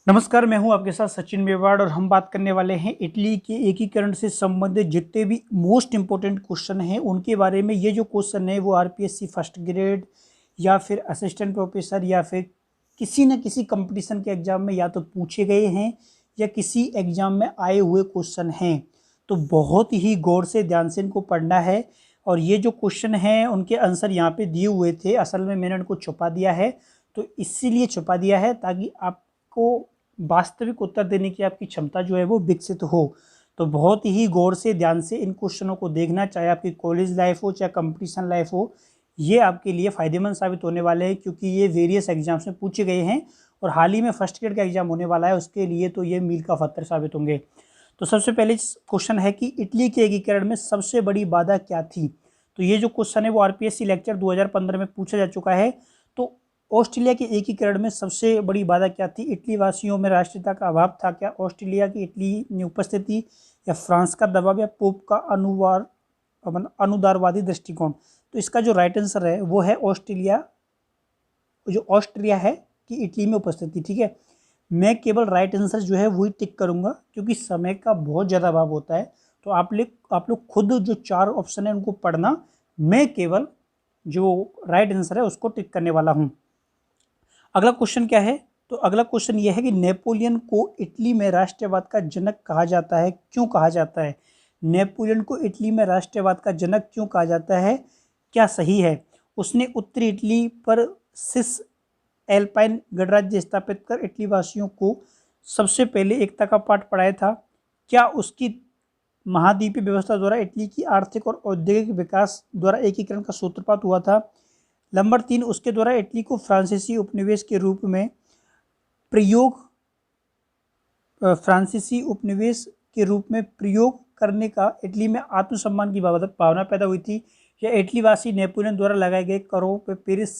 नमस्कार, मैं हूं आपके साथ सचिन मेवाड़ और हम बात करने वाले हैं इटली के एकीकरण से संबंधित जितने भी मोस्ट इंपॉर्टेंट क्वेश्चन हैं उनके बारे में। ये जो क्वेश्चन है वो आरपीएससी फर्स्ट ग्रेड या फिर असिस्टेंट प्रोफेसर या फिर किसी न किसी कंपटीशन के एग्जाम में या तो पूछे गए हैं या किसी एग्जाम में आए हुए क्वेश्चन हैं। तो बहुत ही गौर से ध्यान से इनको पढ़ना है। और ये जो क्वेश्चन हैं उनके आंसर यहाँ पे दिए हुए थे, असल में मैंने उनको छुपा दिया है। तो इसीलिए छुपा दिया है ताकि आपको वास्तविक उत्तर देने की आपकी क्षमता जो है वो विकसित हो। तो बहुत ही गौर से ध्यान से इन क्वेश्चनों को देखना, चाहे आपकी कॉलेज लाइफ हो चाहे कंपटीशन लाइफ हो। ये आपके लिए फ़ायदेमंद साबित होने वाले हैं क्योंकि ये वेरियस एग्जाम्स में पूछे गए हैं और हाल ही में फर्स्ट ग्रेड का एग्जाम होने वाला है, उसके लिए तो ये मील का पत्थर साबित होंगे। तो सबसे पहले क्वेश्चन है कि इटली के एकीकरण में सबसे बड़ी बाधा क्या थी। तो ये जो क्वेश्चन है वो आरपीएससी लेक्चर 2015 में पूछा जा चुका है। तो ऑस्ट्रेलिया के एकीकरण में सबसे बड़ी बाधा क्या थी? इटली वासियों में राष्ट्रीयता का अभाव था क्या, ऑस्ट्रेलिया की इटली में उपस्थिति, या फ्रांस का दबाव, या पोप का अनुदारवादी दृष्टिकोण। तो इसका जो राइट आंसर है वो है ऑस्ट्रेलिया, जो ऑस्ट्रिया है कि इटली में उपस्थिति। ठीक है, मैं केवल राइट आंसर जो है वही टिक करूंगा क्योंकि समय का बहुत ज़्यादा अभाव होता है। तो आप लोग खुद जो 4 ऑप्शन है उनको पढ़ना, मैं केवल जो राइट आंसर है उसको टिक करने वाला हूँ। अगला क्वेश्चन क्या है? तो अगला क्वेश्चन ये है कि नेपोलियन को इटली में राष्ट्रवाद का जनक कहा जाता है, क्यों कहा जाता है? नेपोलियन को इटली में राष्ट्रवाद का जनक क्यों कहा जाता है? क्या सही है? उसने उत्तरी इटली पर सिस एल्पाइन गणराज्य स्थापित कर इटली वासियों को सबसे पहले एकता का पाठ पढ़ाया था। क्या उसकी महाद्वीपीय व्यवस्था द्वारा इटली की आर्थिक और औद्योगिक विकास द्वारा एकीकरण का सूत्रपात हुआ था। नंबर 3, उसके द्वारा इटली को फ्रांसीसी उपनिवेश के रूप में प्रयोग करने का इटली में आत्मसम्मान की भावना पैदा हुई थी। या इटली वासी नेपोलियन द्वारा लगाए गए करों पर पेरिस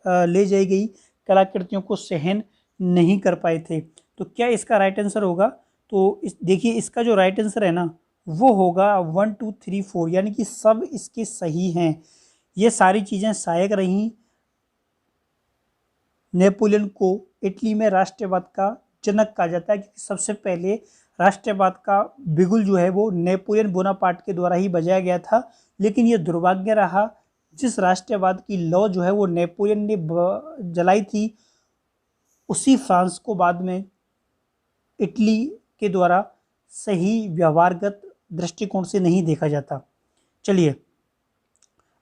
ले जाई गई कलाकृतियों को सहन नहीं कर पाए थे। तो क्या इसका राइट आंसर होगा? तो देखिए, इसका जो राइट आंसर है ना वो होगा 1 2 3 4, यानी कि सब इसके सही हैं। ये सारी चीज़ें सहायक रहीं नेपोलियन को इटली में राष्ट्रवाद का जनक कहा जाता है क्योंकि सबसे पहले राष्ट्रवाद का बिगुल जो है वो नेपोलियन बोनापार्ट के द्वारा ही बजाया गया था। लेकिन ये दुर्भाग्य रहा, जिस राष्ट्रवाद की लौ जो है वो नेपोलियन ने जलाई थी, उसी फ्रांस को बाद में इटली के द्वारा सही व्यवहारगत दृष्टिकोण से नहीं देखा जाता। चलिए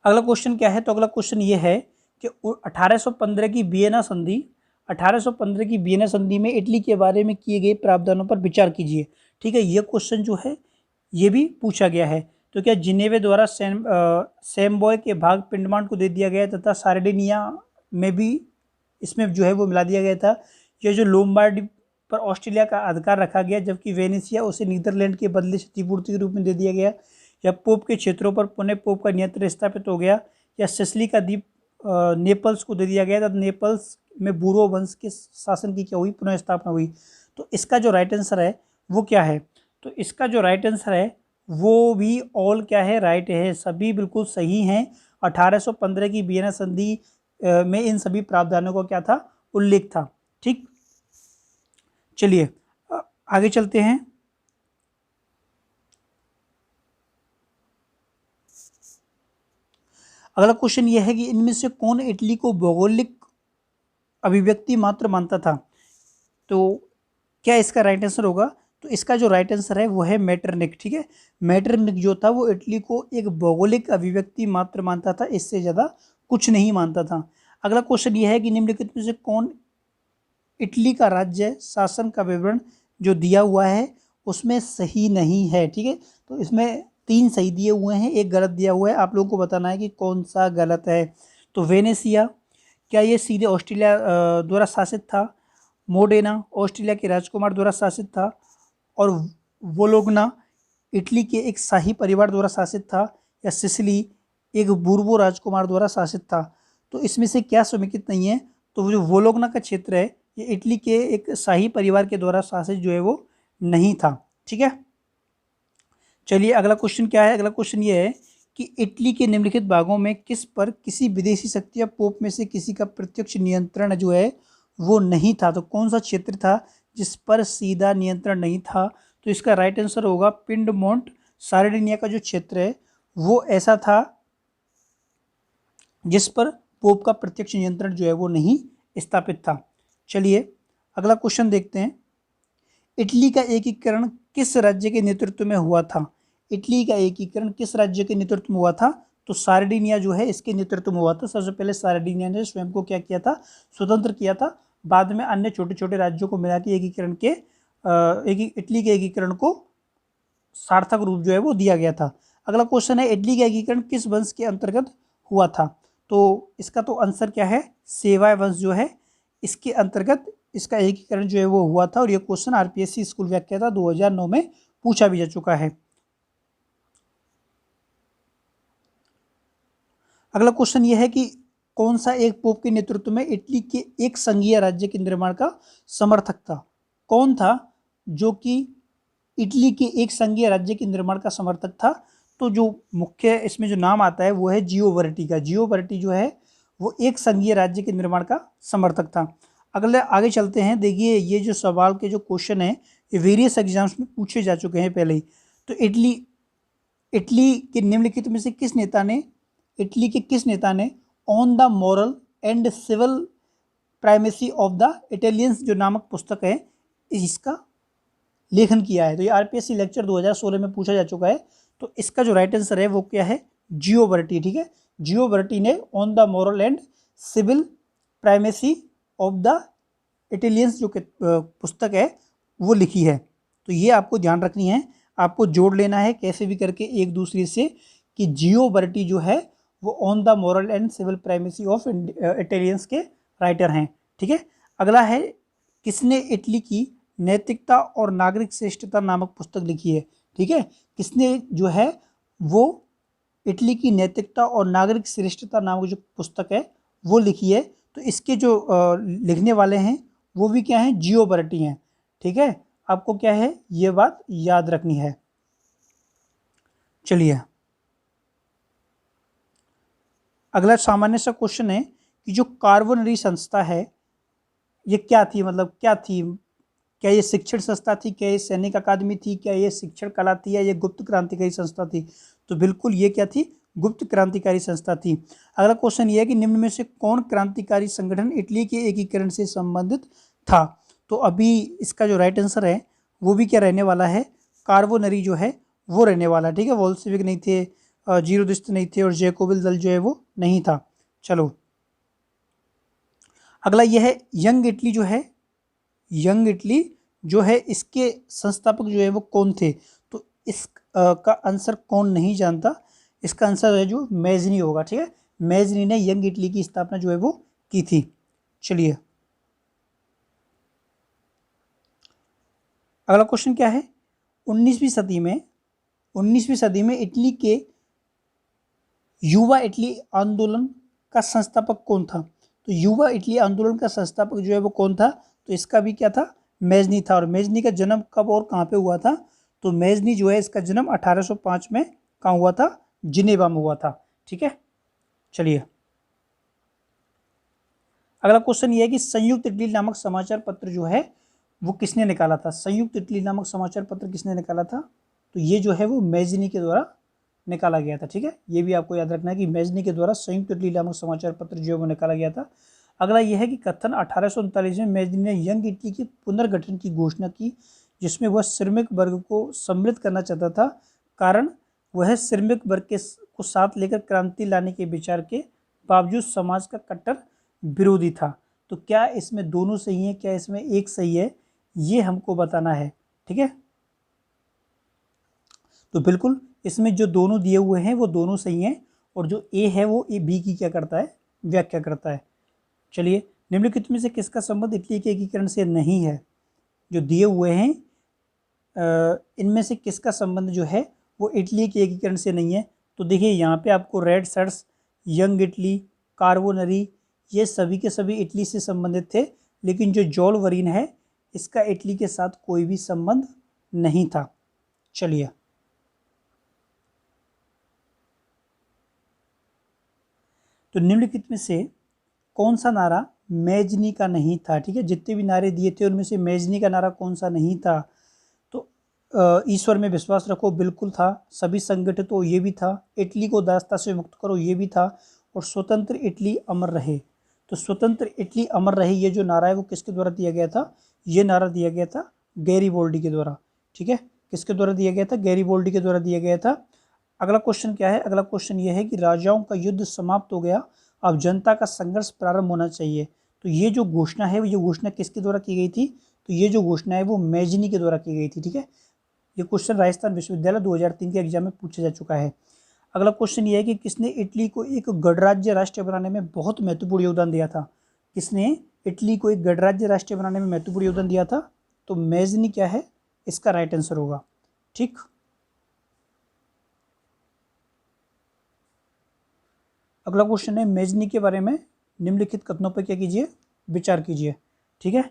अगला क्वेश्चन क्या है? तो अगला क्वेश्चन ये है कि 1815 की वियना संधि 1815 की वियना संधि में इटली के बारे में किए गए प्रावधानों पर विचार कीजिए। ठीक है, ये क्वेश्चन जो है ये भी पूछा गया है। तो क्या जिनेवे द्वारा सैमबॉय के भाग पिंडमांड को दे दिया गया तथा सार्डिनिया में भी इसमें जो है वो मिला दिया गया था? यह जो लोम्बार्डी पर ऑस्ट्रेलिया का अधिकार रखा गया जबकि वेनेसिया उसे नीदरलैंड के बदले क्षतिपूर्ति के रूप में दे दिया गया? या पोप के क्षेत्रों पर पुनः पोप का नियंत्रण स्थापित हो गया? या सिसिली का द्वीप नेपल्स को दे दिया गया था? नेपल्स में बूरो वंश के शासन की क्या हुई? पुनः स्थापना हुई। तो इसका जो राइट आंसर है वो क्या है? तो इसका जो राइट आंसर है वो भी ऑल क्या है? राइट है, सभी बिल्कुल सही हैं। 1815 की वियना संधि में इन सभी प्रावधानों का क्या था? उल्लेख था। ठीक, चलिए आगे चलते हैं। अगला क्वेश्चन यह है कि इनमें से कौन इटली को भौगोलिक अभिव्यक्ति मात्र मानता था? तो क्या इसका राइट आंसर होगा? तो इसका जो राइट आंसर है वो है मेटरनिक। ठीक है, मेटरनिक जो था वो इटली को एक भौगोलिक अभिव्यक्ति मात्र मानता था, इससे ज़्यादा कुछ नहीं मानता था। अगला क्वेश्चन यह है कि निम्नलिखित में से कौन इटली का राज्य शासन का विवरण जो दिया हुआ है उसमें सही नहीं है? ठीक है, तो इसमें 3 सही दिए हुए हैं, 1 गलत दिया हुआ है। आप लोगों को बताना है कि कौन सा गलत है। तो वेनेसिया, क्या ये सीधे ऑस्ट्रेलिया द्वारा शासित था? मोडेना ऑस्ट्रेलिया के राजकुमार द्वारा शासित था? और वोलोगना इटली के एक शाही परिवार द्वारा शासित था? या सिसिली एक बूर्बो राजकुमार द्वारा शासित था? तो इसमें से क्या समेकित नहीं है? तो जो वोलोगना का क्षेत्र है ये इटली के एक शाही परिवार के द्वारा शासित जो है वो नहीं था। ठीक है, चलिए अगला क्वेश्चन क्या है? अगला क्वेश्चन ये है कि इटली के निम्नलिखित भागों में किस पर किसी विदेशी शक्ति या पोप में से किसी का प्रत्यक्ष नियंत्रण जो है वो नहीं था? तो कौन सा क्षेत्र था जिस पर सीधा नियंत्रण नहीं था। तो इसका राइट आंसर होगा पिंडमोंट सार्डिनिया का जो क्षेत्र है वो ऐसा था जिस पर पोप का प्रत्यक्ष नियंत्रण जो है वो नहीं स्थापित था। चलिए अगला क्वेश्चन देखते हैं। इटली का एकीकरण किस राज्य के नेतृत्व में हुआ था? इटली का एकीकरण किस राज्य के नेतृत्व में हुआ था? तो सार्डिनिया जो है इसके नेतृत्व में हुआ था। सबसे पहले सार्डिनिया ने स्वयं को क्या किया था? स्वतंत्र किया था। बाद में अन्य छोटे छोटे राज्यों को मिला के एकीकरण के इटली के एकीकरण को सार्थक रूप जो है वो दिया गया था। अगला क्वेश्चन है, इटली का एकीकरण किस वंश के अंतर्गत हुआ था? तो इसका तो आंसर क्या है? सेवाय वंश जो है इसके अंतर्गत इसका एकीकरण जो है वो हुआ था। और ये क्वेश्चन आरपीएससी स्कूल व्याख्याता 2009 में पूछा भी जा चुका है। अगला क्वेश्चन ये है कि कौन सा एक पोप के नेतृत्व में इटली के एक संघीय राज्य के निर्माण का समर्थक था? कौन था जो कि इटली के एक संघीय राज्य के निर्माण का समर्थक था? तो जो मुख्य इसमें जो नाम आता है वो है जियोवर्टी का। जियोवर्टी जो है वो एक संघीय राज्य के निर्माण का समर्थक था। अगले आगे चलते हैं। देखिए ये जो सवाल के जो क्वेश्चन है ये वेरियस एग्जाम्स में पूछे जा चुके हैं पहले ही। तो इटली के निम्नलिखित में से इटली के किस नेता ने on the moral and civil primacy of the Italians जो नामक पुस्तक है इसका लेखन किया है? तो ये आरपीएससी लेक्चर 2016 में पूछा जा चुका है। तो इसका जो राइट आंसर है वो क्या है? जियोवर्टी। ठीक है, जियोवर्टी ने on the moral and civil primacy of the Italians जो पुस्तक है वो लिखी है। तो ये आपको ध्यान रखनी है, आपको जोड़ लेना है कैसे भी करके एक दूसरे से कि जियोवर्टी जो है वो on the moral and civil primacy of Italians के राइटर हैं। ठीक है, अगला है, किसने इटली की नैतिकता और नागरिक श्रेष्ठता नामक पुस्तक लिखी है? ठीक है, किसने जो है वो इटली की नैतिकता और नागरिक श्रेष्ठता नामक जो पुस्तक है वो लिखी है? तो इसके जो लिखने वाले हैं वो भी क्या हैं? जियोवर्टी हैं। ठीक है, आपको क्या है ये बात याद रखनी है। चलिए अगला सामान्य सा क्वेश्चन है कि जो कार्बोनरी संस्था है ये क्या थी? मतलब क्या थी? क्या ये शिक्षण संस्था थी? क्या ये सैनिक अकादमी थी? क्या ये शिक्षण कला थी? या ये गुप्त क्रांतिकारी संस्था थी? तो बिल्कुल ये क्या थी? गुप्त क्रांतिकारी संस्था थी। अगला क्वेश्चन ये है कि निम्न में से कौन क्रांतिकारी संगठन इटली के एकीकरण से संबंधित था? तो अभी इसका जो राइट आंसर है वो भी क्या रहने वाला है? कार्बोनरी जो है वो रहने वाला है। ठीक है, वोल्शेविक नहीं थे, जीरोदिस्त नहीं थे और जैकोबिन दल जो है वो नहीं था। चलो अगला यह है यंग इटली जो है, यंग इटली जो है इसके संस्थापक जो है वो कौन थे? तो इस का आंसर कौन नहीं जानता? इसका आंसर है जो मैजनी होगा। ठीक है, मैजनी ने यंग इटली की स्थापना जो है वो की थी। चलिए अगला क्वेश्चन क्या है? 19वीं सदी में इटली के युवा इटली आंदोलन का संस्थापक कौन था? तो युवा इटली आंदोलन का संस्थापक जो है वो कौन था? तो इसका भी क्या था? मैजनी था। और मैजनी का जन्म कब और कहाँ पे हुआ था? तो मैजनी जो है इसका जन्म 1805 में कहाँ हुआ था? जिनेवा में हुआ था। ठीक है, चलिए अगला क्वेश्चन ये है कि संयुक्त इटली नामक समाचार पत्र जो है वो किसने निकाला था? संयुक्त इटली नामक समाचार पत्र किसने निकाला था? तो ये जो है वो मैजनी के द्वारा निकाला गया था। ठीक है, ये भी आपको याद रखना है कि मैजनी के द्वारा संयुक्त इटली नामक समाचार पत्र जो है वो निकाला गया था। अगला यह है कि कथन 1839 में मैजनी ने यंग इटली के पुनर्गठन की घोषणा की जिसमें वह श्रमिक वर्ग को सम्मिलित करना चाहता था। कारण वह श्रमिक वर्ग को साथ लेकर क्रांति लाने के विचार के बावजूद समाज का कट्टर विरोधी था। तो क्या इसमें दोनों सही है, क्या इसमें एक सही है, ये हमको बताना है। ठीक है, तो बिल्कुल इसमें जो दोनों दिए हुए हैं वो दोनों सही हैं और जो ए है वो ए बी की क्या करता है? व्याख्या करता है। चलिए निम्नलिखित में से किसका संबंध इटली के एकीकरण से नहीं है? जो दिए हुए हैं इनमें से किसका संबंध जो है वो इटली के एकीकरण से नहीं है? तो देखिए यहाँ पे आपको red shirts, young Italy, Carbonari ये सभी के सभी इटली से संबंधित थे, लेकिन जो जॉल वरीन है इसका इटली के साथ कोई भी संबंध नहीं था। चलिए तो निम्नलिखित में से कौन सा नारा मेजनी का नहीं था। ठीक है, जितने भी नारे दिए थे उनमें से मेजनी का नारा कौन सा नहीं था? तो ईश्वर में विश्वास रखो बिल्कुल था, सभी संगठित हो ये भी था, इटली को दासता से मुक्त करो ये भी था, और स्वतंत्र इटली अमर रहे। तो स्वतंत्र इटली अमर रहे ये जो नारा है वो किसके द्वारा दिया गया था? ये नारा दिया गया था गैरीबोल्डी के द्वारा। ठीक है, किसके द्वारा दिया गया था? गैरीबोल्डी के द्वारा दिया गया था। अगला क्वेश्चन क्या है? अगला क्वेश्चन ये है कि राजाओं का युद्ध समाप्त हो गया, अब जनता का संघर्ष प्रारंभ होना चाहिए। तो ये जो घोषणा है ये घोषणा किसके द्वारा की गई थी? तो ये जो घोषणा है वो मेजनी के द्वारा की गई थी। ठीक है, ये क्वेश्चन राजस्थान विश्वविद्यालय 2003 के एग्जाम में पूछा जा चुका है। अगला क्वेश्चन ये है कि किसने इटली को एक गणराज्य राष्ट्र बनाने में बहुत महत्वपूर्ण योगदान दिया था? किसने इटली को एक गणराज्य राष्ट्र बनाने में महत्वपूर्ण योगदान दिया था? तो मेजनी क्या है इसका राइट आंसर होगा। ठीक, अगला क्वेश्चन है मेजनी के बारे में निम्नलिखित कथनों पर क्या कीजिए? विचार कीजिए। ठीक है,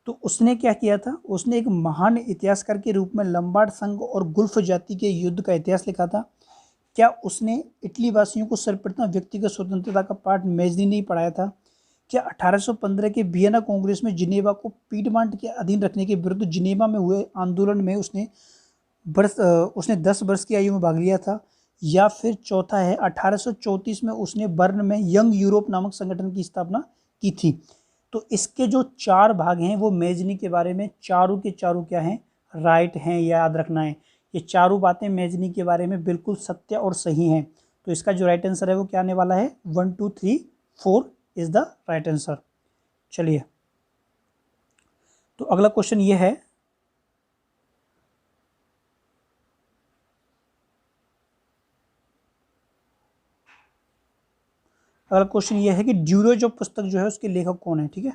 तो उसने क्या किया था? उसने एक महान इतिहासकार के रूप में लंबार्ड संघ और गुल्फ जाति के युद्ध का इतिहास लिखा था। क्या उसने इटली वासियों को सर्वप्रथम व्यक्तिगत स्वतंत्रता का पाठ मेजनी ने ही पढ़ाया था? क्या 1815 के वियना कांग्रेस में जिनेवा को पीडमांट के अधीन रखने के विरुद्ध जिनेवा में हुए आंदोलन में उसने 10 वर्ष की आयु में भाग लिया था? या फिर चौथा है 1834 में उसने बर्न में यंग यूरोप नामक संगठन की स्थापना की थी। तो इसके जो 4 भाग हैं वो मेजनी के बारे में चारों के चारों क्या हैं? राइट हैं, याद रखना है। ये चारों बातें मेजनी के बारे में बिल्कुल सत्य और सही हैं। तो इसका जो राइट आंसर है वो क्या आने वाला है? 1 2 3 4 इज द राइट आंसर। चलिए, तो अगला क्वेश्चन ये है, अगला क्वेश्चन ये है कि ड्यूरेज ऑफ पुस्तक जो है उसके लेखक कौन है? ठीक है,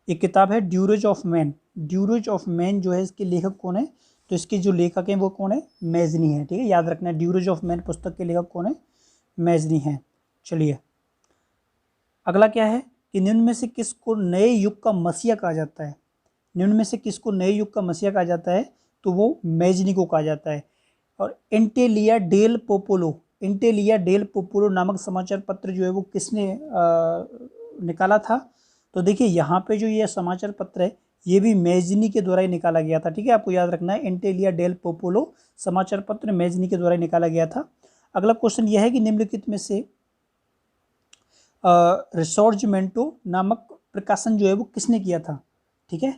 एक किताब है ड्यूरेज ऑफ मैन। ड्यूरेज ऑफ मैन जो है इसके लेखक कौन है? तो इसके जो लेखक हैं वो कौन है? मेजनी है। ठीक है, याद रखना है ड्यूरेज ऑफ मैन पुस्तक के लेखक कौन है? मेजनी है। चलिए, अगला क्या है कि निम्न में से किसको नए युग का मसीहा कहा जाता है? निम्न में से किसको नए युग का मसीहा कहा जाता है? तो वो मेजनी को कहा जाता है। और इंटेलिया डेल पोपोलो नामक समाचार पत्र जो है वो किसने निकाला था? तो देखिए यहाँ पे जो ये समाचार पत्र है ये भी मेजनी के द्वारा ही निकाला गया था। ठीक है, आपको याद रखना है इंटेलिया डेल पोपोलो समाचार पत्र मेजनी के द्वारा ही निकाला गया था। अगला क्वेश्चन यह है कि निम्नलिखित में से रिसोर्जमेंटो नामक प्रकाशन जो है वो किसने किया था? ठीक है,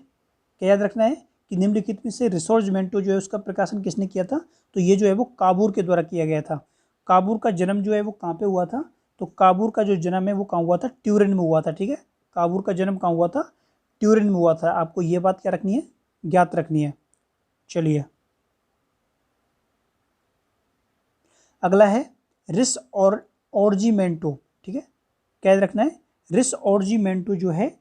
क्या याद रखना है कि निम्नलिखित में से रिसोर्जमेंटो जो है उसका प्रकाशन किसने किया था? तो ये जो है वो काबूर के द्वारा किया गया था। काबूर का जन्म जो है वो कहाँ पे हुआ था? तो काबूर का जो जन्म है वो कहाँ हुआ था? ट्यूरिन में हुआ था। ठीक है, काबूर का जन्म कहाँ हुआ था? ट्यूरिन में हुआ था। आपको ये बात क्या रखनी है? ज्ञात रखनी है। चलिए, अगला है रिस और ऑर्जीमेंटो। ठीक है, क्या याद रखना है? रिस ऑर्जीमेंटो जो है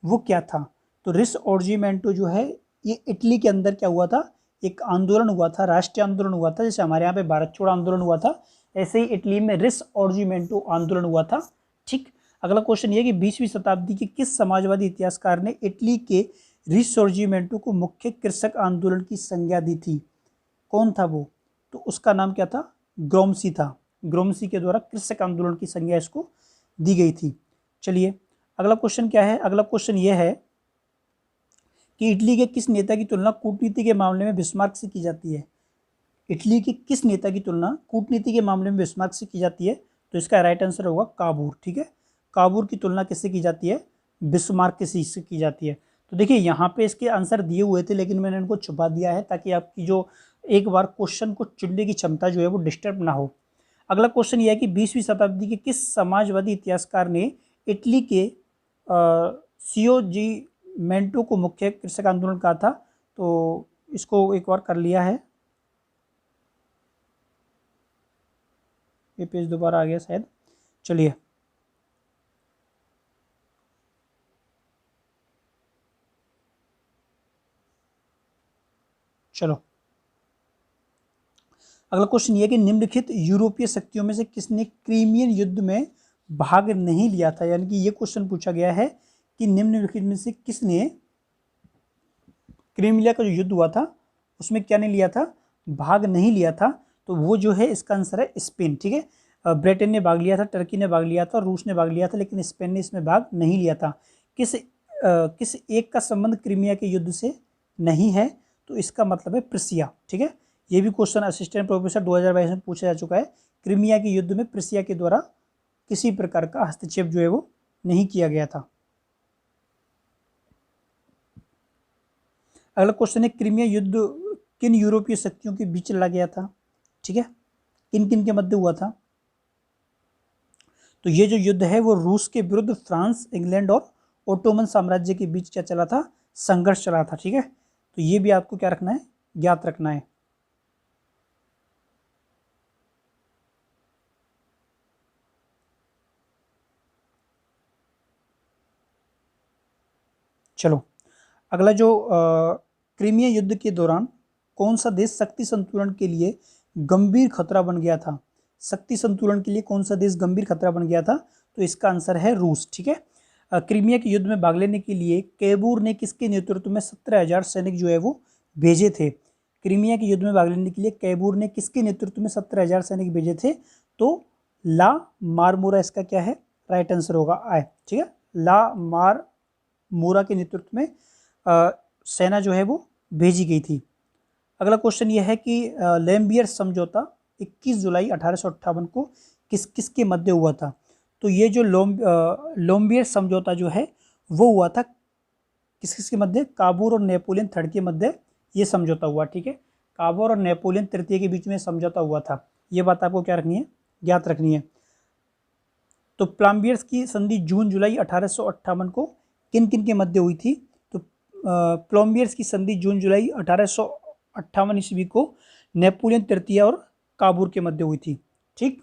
वो क्या था? तो रिस ऑर्जीमेंटो जो है ये इटली के अंदर क्या हुआ था? एक आंदोलन हुआ था, राष्ट्रीय आंदोलन हुआ था। जैसे हमारे यहाँ पे भारत छोड़ो आंदोलन हुआ था, ऐसे ही इटली में रिस ऑर्जीमेंटो आंदोलन हुआ था। ठीक, अगला क्वेश्चन ये कि 20वीं शताब्दी के किस समाजवादी इतिहासकार ने इटली के रिसॉर्जिमेंटो को मुख्य कृषक आंदोलन की संज्ञा दी थी? कौन था वो? तो उसका नाम क्या था? ग्रोमसी था। ग्रोमसी के द्वारा कृषक आंदोलन की संज्ञा इसको दी गई थी। चलिए, अगला क्वेश्चन क्या है? अगला क्वेश्चन ये है कि इटली के किस नेता की तुलना कूटनीति के मामले में बिस्मार्क से की जाती है? इटली के किस नेता की तुलना कूटनीति के मामले में बिस्मार्क से की जाती है? तो इसका राइट आंसर होगा काबूर। ठीक है, काबूर की तुलना किससे की जाती है? बिस्मार्क से की जाती है। तो देखिए यहाँ पे इसके आंसर दिए हुए थे लेकिन मैंने इनको छुपा दिया है ताकि आपकी जो एक बार क्वेश्चन को चुनने की क्षमता जो है वो डिस्टर्ब ना हो। अगला क्वेश्चन यह है कि 20वीं शताब्दी के किस समाजवादी इतिहासकार ने इटली के सियोजीमेंटो को मुख्य कृषक आंदोलन कहा था? तो इसको एक बार कर लिया है, ये पेज दोबारा आ गया शायद। चलिए, चलो, अगला क्वेश्चन ये कि निम्नलिखित यूरोपीय शक्तियों में से किसने क्रीमियन युद्ध में भाग नहीं लिया था? यानी कि ये क्वेश्चन पूछा गया है कि निम्नलिखित में से किसने क्रीमिया का जो युद्ध हुआ था उसमें क्या नहीं लिया था? भाग नहीं लिया था। तो वो जो है इसका आंसर है स्पेन। ठीक है, ब्रिटेन ने भाग लिया था, टर्की ने भाग लिया था और रूस ने भाग लिया था, लेकिन स्पेन ने इसमें भाग नहीं लिया था। किस एक का संबंध क्रीमिया के युद्ध से नहीं है, तो इसका मतलब है प्रिसिया। ठीक है, ये भी क्वेश्चन असिस्टेंट प्रोफेसर 2022 में पूछा जा चुका है। क्रीमिया के युद्ध में प्रिसिया के द्वारा किसी प्रकार का हस्तक्षेप जो है वो नहीं किया गया था। अगला क्वेश्चन है, क्रीमिया युद्ध किन यूरोपीय शक्तियों के बीच लड़ा गया था? ठीक है, किन किन के मध्य हुआ था? तो ये जो युद्ध है वो रूस के विरुद्ध फ्रांस, इंग्लैंड और ओटोमन साम्राज्य के बीच क्या चला था? संघर्ष चला था। ठीक है, तो ये भी आपको क्या रखना है? ज्ञात रखना है। चलो, अगला जो क्रीमिया युद्ध के दौरान कौन सा देश शक्ति संतुलन के लिए गंभीर खतरा बन गया था? शक्ति संतुलन के लिए कौन सा देश गंभीर खतरा बन गया था? तो इसका आंसर है रूस। ठीक है, क्रीमिया के युद्ध में भाग लेने के लिए कैबूर ने किसके नेतृत्व में 17,000 सैनिक जो है वो भेजे थे? क्रीमिया के युद्ध में भाग लेने के लिए कैबूर ने किसके नेतृत्व में 17,000 सैनिक भेजे थे? तो ला मारमोरा इसका क्या है? राइट आंसर होगा आई। ठीक है, ला मारमोरा के नेतृत्व में सेना जो है वो भेजी गई थी। अगला क्वेश्चन ये है कि लैम्बियर समझौता 21 जुलाई 1858 को किसके मध्य हुआ था? तो ये जो लैम्बियर समझौता जो है वो हुआ था किसके मध्य? काबूल और नेपोलियन थर्ड के मध्य ये समझौता हुआ। ठीक है, काबूल और नेपोलियन तृतीय के बीच में समझौता हुआ था। ये बात आपको क्या रखनी है? ज्ञात रखनी है। तो प्लाम्बियर्स की संधि जून जुलाई 1858 को किन किन के मध्य हुई थी? तो प्लाम्बियर्स की संधि जून जुलाई 1858 ईस्वी को नेपोलियन तृतीय और काबूल के मध्य हुई थी। ठीक,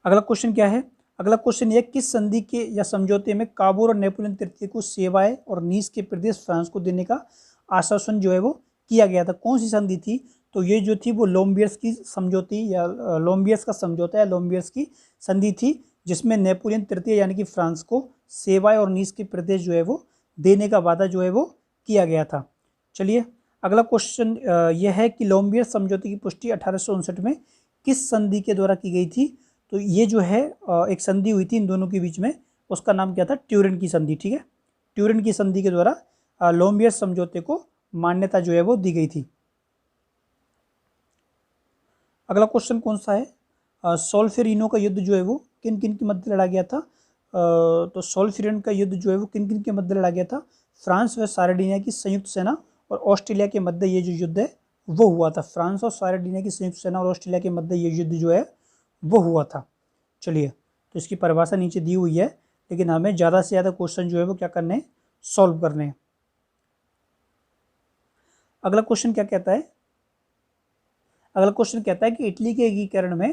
अगला क्वेश्चन क्या है? अगला क्वेश्चन ये, किस संधि के या समझौते में काबूल और नेपोलियन तृतीय को सेवाएं और नीस के प्रदेश फ्रांस को देने का आश्वासन जो है वो किया गया था? कौन सी संधि थी? तो ये जो थी वो लैम्बियर्स की समझौती या लैम्बियर्स का समझौता या लैम्बियर्स की संधि थी, जिसमें नेपोलियन तृतीय यानी कि फ्रांस को सेवाएं और नीस के प्रदेश जो है वो देने का वादा जो है वो किया गया था। चलिए, अगला क्वेश्चन यह है कि लैम्बियर्स समझौते की पुष्टि 1859 में किस संधि के द्वारा की गई थी? तो ये जो है एक संधि हुई थी इन दोनों के बीच में, उसका नाम क्या था? ट्यूरिन की संधि। ठीक है, ट्यूरिन की संधि के द्वारा लैम्बियर्स समझौते को मान्यता जो है वो दी गई थी। अगला क्वेश्चन कौन सा है? सोल्फेरिनो का युद्ध जो है वो किन किन के मध्य लड़ा गया था? तो सोल्फेरिनो का युद्ध जो है वो किन किन के मध्य लड़ा गया था? फ्रांस व सार्डिनिया की संयुक्त सेना और ऑस्ट्रेलिया के मध्य ये जो युद्ध है वो हुआ था। फ्रांस और सार्डिनिया की संयुक्त सेना और ऑस्ट्रेलिया के मध्य ये युद्ध जो है वो हुआ था। चलिए, तो इसकी परिभाषा नीचे दी हुई है, लेकिन हमें ज़्यादा से ज़्यादा क्वेश्चन जो है वो क्या करने हैं? सॉल्व करने हैं। अगला क्वेश्चन क्या कहता है? अगला क्वेश्चन कहता है कि इटली के एकीकरण में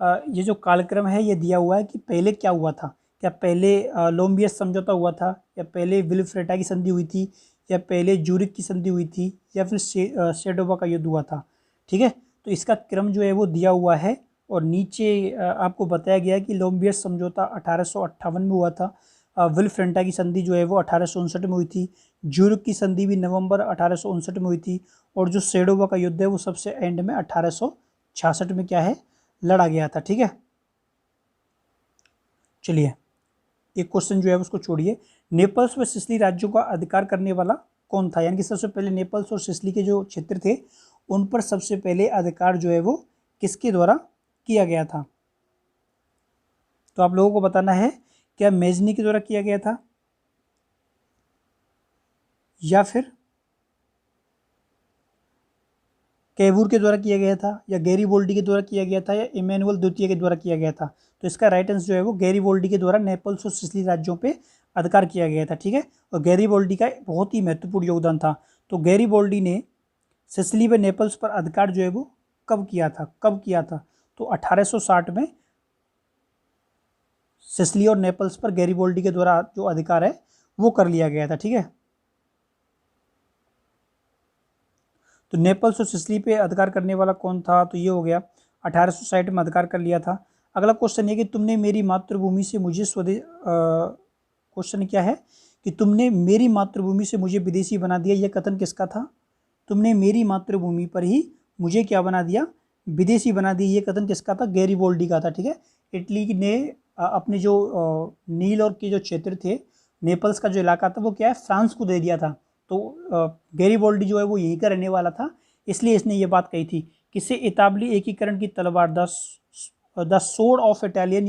ये जो कालक्रम है ये दिया हुआ है कि पहले क्या हुआ था? क्या पहले लैम्बियर्स समझौता हुआ था, या पहले विल्फ्रेटा की संधि हुई थी, या पहले जूरिक की संधि हुई थी, या फिर सेडोवा का युद्ध हुआ था? ठीक है, तो इसका क्रम जो है वो दिया हुआ है और नीचे आपको बताया गया है कि लैम्बियर्स समझौता 1858 में हुआ था। विल्फ्रेटा की संधि जो है वो 1859 में हुई थी। जूरिक की संधि भी नवंबर 1859 में हुई थी, और जो सेडोवा का युद्ध है वो सबसे एंड में 1866 में क्या है? लड़ा गया था। ठीक है, चलिए, एक क्वेश्चन जो है उसको छोड़िए। नेपल्स व सिसिली राज्यों का अधिकार करने वाला कौन था? यानी कि सबसे पहले नेपल्स और सिसिली के जो क्षेत्र थे उन पर सबसे पहले अधिकार जो है वो किसके द्वारा किया गया था? तो आप लोगों को बताना है, क्या मेजनी के द्वारा किया गया था, या फिर कैबूर के द्वारा किया गया था, या गैरीबोल्डी के द्वारा किया गया था, या इमैनुअल द्वितीय के द्वारा किया गया था? तो इसका राइट आंसर जो है वो गैरीबोल्डी के द्वारा नेपल्स और सिसिली राज्यों पे अधिकार किया गया था। ठीक है, और गैरीबोल्डी का बहुत ही महत्वपूर्ण योगदान था। तो गैरीबोल्डी ने सिसिली व नेपल्स पर अधिकार जो है वो कब किया था? तो 1860 में सिसिली और नेपल्स पर गैरीबोल्डी के द्वारा जो अधिकार है वो कर लिया गया था। ठीक है, तो नेपल्स और सिसिली पे अधिकार करने वाला कौन था? तो ये हो गया, 1860 में अधिकार कर लिया था। अगला क्वेश्चन ये कि तुमने मेरी मातृभूमि से मुझे स्वदेश, क्वेश्चन क्या है कि तुमने मेरी मातृभूमि से मुझे विदेशी बना दिया, यह कथन किसका था? तुमने मेरी मातृभूमि पर ही मुझे क्या बना दिया, विदेशी बना दिया। ये कथन किसका था, गैरीबोल्डी का था। ठीक है, इटली ने अपने जो नील और के जो क्षेत्र थे, नेपल्स का जो इलाका था, वो क्या है, फ्रांस को दे दिया था। तो गैरीबोल्डी जो है वो यहीं का रहने वाला था, इसलिए इसने ये बात कही थी। किसे इतालवी एकीकरण की तलवार, the sword of Italian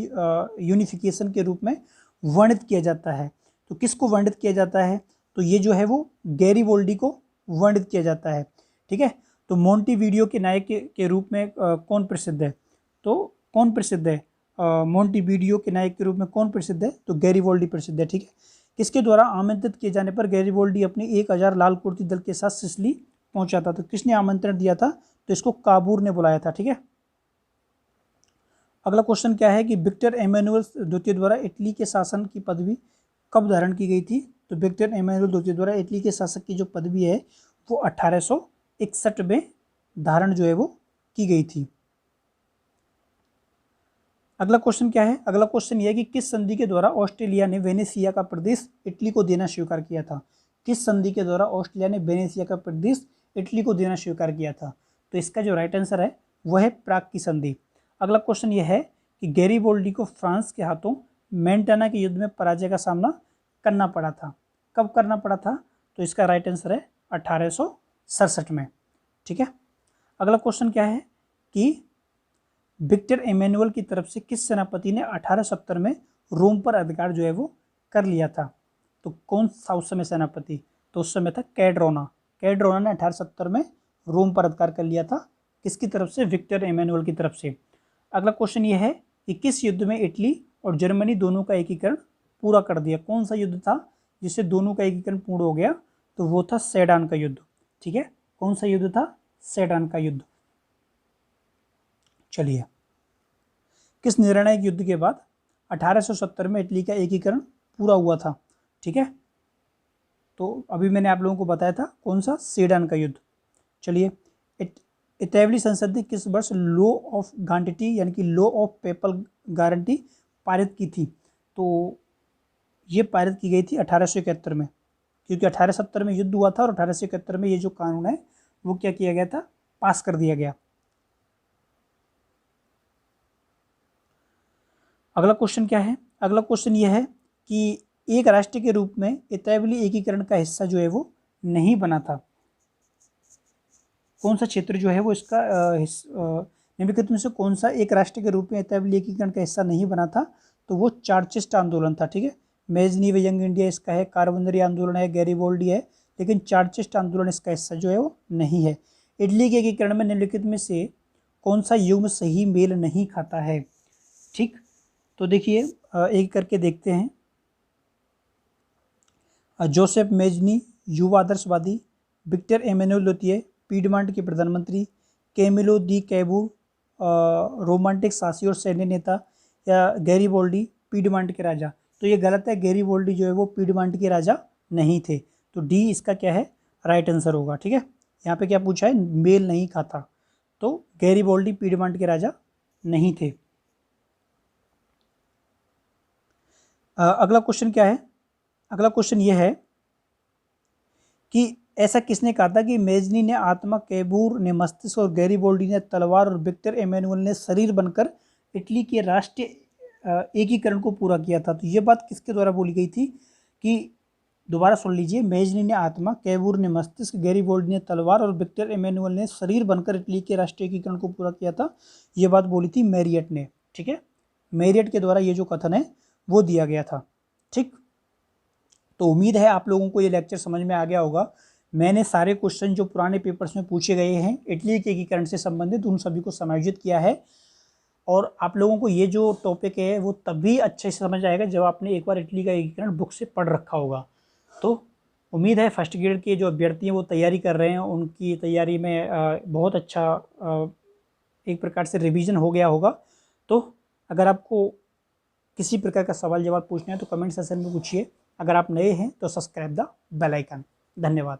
unification के रूप में वर्णित किया जाता है। तो किसको वर्णित किया जाता है, तो ये जो है वो गैरीबोल्डी को वर्णित किया जाता है। ठीक है, तो मोंटीवीडियो के नायक के रूप में कौन प्रसिद्ध है, तो कौन प्रसिद्ध है, मोंटीवीडियो के नायक के रूप में कौन प्रसिद्ध है, तो गैरीबोल्डी प्रसिद्ध है। ठीक है, किसके द्वारा आमंत्रित किए जाने पर गैरीबोल्डी अपने 1000 लाल कुर्ती दल के साथ सिसिली पहुंचा था, तो किसने आमंत्रण दिया था, तो इसको काबूर ने बुलाया था। ठीक है, अगला क्वेश्चन क्या है कि विक्टर एमेनुअल द्वितीय द्वारा इटली के शासन की पदवी कब धारण की गई थी, तो विक्टर एमेनुअल द्वितीय द्वारा इटली के शासक की जो पदवी है वो 1861 में धारण जो है वो की गई थी। अगला क्वेश्चन क्या है, अगला क्वेश्चन यह है कि किस संधि के द्वारा ऑस्ट्रेलिया ने वेनेसिया का प्रदेश इटली को देना स्वीकार किया था, किस संधि के द्वारा ऑस्ट्रेलिया ने वेनेसिया का प्रदेश इटली को देना स्वीकार किया था, तो इसका जो राइट आंसर है वह है प्राग की संधि। अगला क्वेश्चन यह है कि गैरीबोल्डी को फ्रांस के हाथों मेंटाना के युद्ध में पराजय का सामना करना पड़ा था, कब करना पड़ा था, तो इसका राइट आंसर है 1867 में। ठीक है, अगला क्वेश्चन क्या है कि विक्टर एमेनुअल की तरफ से किस सेनापति ने 1870 में रोम पर अधिकार जो है वो कर लिया था, तो कौन था उस समय सेनापति, तो उस समय था कैड्रोना। कैड्रोना ने 1870 में रोम पर अधिकार कर लिया था, किसकी तरफ से, विक्टर एमेनुअल की तरफ से। अगला क्वेश्चन ये है कि किस युद्ध में इटली और जर्मनी दोनों का एकीकरण पूरा कर दिया, कौन सा युद्ध था जिससे दोनों का एकीकरण पूर्ण हो गया, तो वो था सेडान का युद्ध। ठीक है, कौन सा युद्ध था, सेडान का युद्ध। चलिए, किस निर्णायक युद्ध के बाद 1870 में इटली का एकीकरण पूरा हुआ था। ठीक है, तो अभी मैंने आप लोगों को बताया था कौन सा, सेडान का युद्ध। चलिए, इटैवली संसद ने किस वर्ष लॉ ऑफ गारंटी यानी कि लॉ ऑफ पेपल गारंटी पारित की थी, तो ये पारित की गई थी 1871 में, क्योंकि 1870 में युद्ध हुआ था और 1871 में ये जो कानून है वो क्या किया गया था, पास कर दिया गया। अगला क्वेश्चन क्या है, अगला क्वेश्चन ये है कि एक राष्ट्र के रूप में इतालवी एकीकरण का हिस्सा जो है वो नहीं बना था, कौन सा क्षेत्र जो है वो इसका निम्नलिखित में से कौन सा एक राष्ट्र के रूप में इतालवी एकीकरण का हिस्सा नहीं बना था, तो वो चार्चिस्ट आंदोलन था। ठीक है, मेजनी व यंग इंडिया इसका है, कार्बनरी आंदोलन है, गैरीबोल्डी है, लेकिन चार्चिस्ट आंदोलन इसका हिस्सा जो है वो नहीं है। इटली के एकीकरण में निम्नलिखित में से कौन सा युग्म सही मेल नहीं खाता है। ठीक, तो देखिए एक करके देखते हैं। जोसेफ मेजनी युवा आदर्शवादी, विक्टर एमेनुअल द्वितीय पीडमांट के प्रधानमंत्री, कैमिलो दी कैबूर रोमांटिक साहसी और सैन्य नेता, या गैरीबोल्डी पीडमांट के राजा, तो ये गलत है, गैरीबोल्डी जो है वो पीडमांट के राजा नहीं थे, तो डी इसका क्या है, राइट आंसर होगा। ठीक है, यहाँ पे क्या पूछा है, मेल नहीं खाता, तो गैरीबोल्डी पीडमांट के राजा नहीं थे। अगला क्वेश्चन क्या है, अगला क्वेश्चन ये है कि ऐसा किसने कहा था कि मेजनी ने आत्मा, कैबूर ने मस्तिष्क और गैरीबोल्डी ने तलवार और विक्टर एमेनुअल ने शरीर बनकर इटली के राष्ट्रीय एकीकरण को पूरा किया था, तो ये बात किसके द्वारा बोली गई थी, कि दोबारा सुन लीजिए, मेजनी ने आत्मा, कैबूर ने मस्तिष्क, गैरीबोल्डी ने तलवार और विक्टर एमेनुअल ने शरीर बनकर इटली के राष्ट्रीय एकीकरण को पूरा किया था, ये बात बोली थी मैरियट ने। ठीक है, मैरियट के द्वारा ये जो कथन है वो दिया गया था। ठीक, तो उम्मीद है आप लोगों को ये लेक्चर समझ में आ गया होगा। मैंने सारे क्वेश्चन जो पुराने पेपर्स में पूछे गए हैं इटली के एकीकरण से संबंधित, उन सभी को समायोजित किया है, और आप लोगों को ये जो टॉपिक है वो तभी अच्छे से समझ आएगा जब आपने एक बार इटली का एकीकरण बुक से पढ़ रखा होगा। तो उम्मीद है फर्स्ट ग्रेड के जो अभ्यर्थी हैं वो तैयारी कर रहे हैं, उनकी तैयारी में बहुत अच्छा एक प्रकार से रिवीजन हो गया होगा। तो अगर आपको किसी प्रकार का सवाल जवाब पूछना है तो कमेंट सेक्शन में पूछिए। अगर आप नए हैं तो सब्सक्राइब द बेल आइकन। धन्यवाद।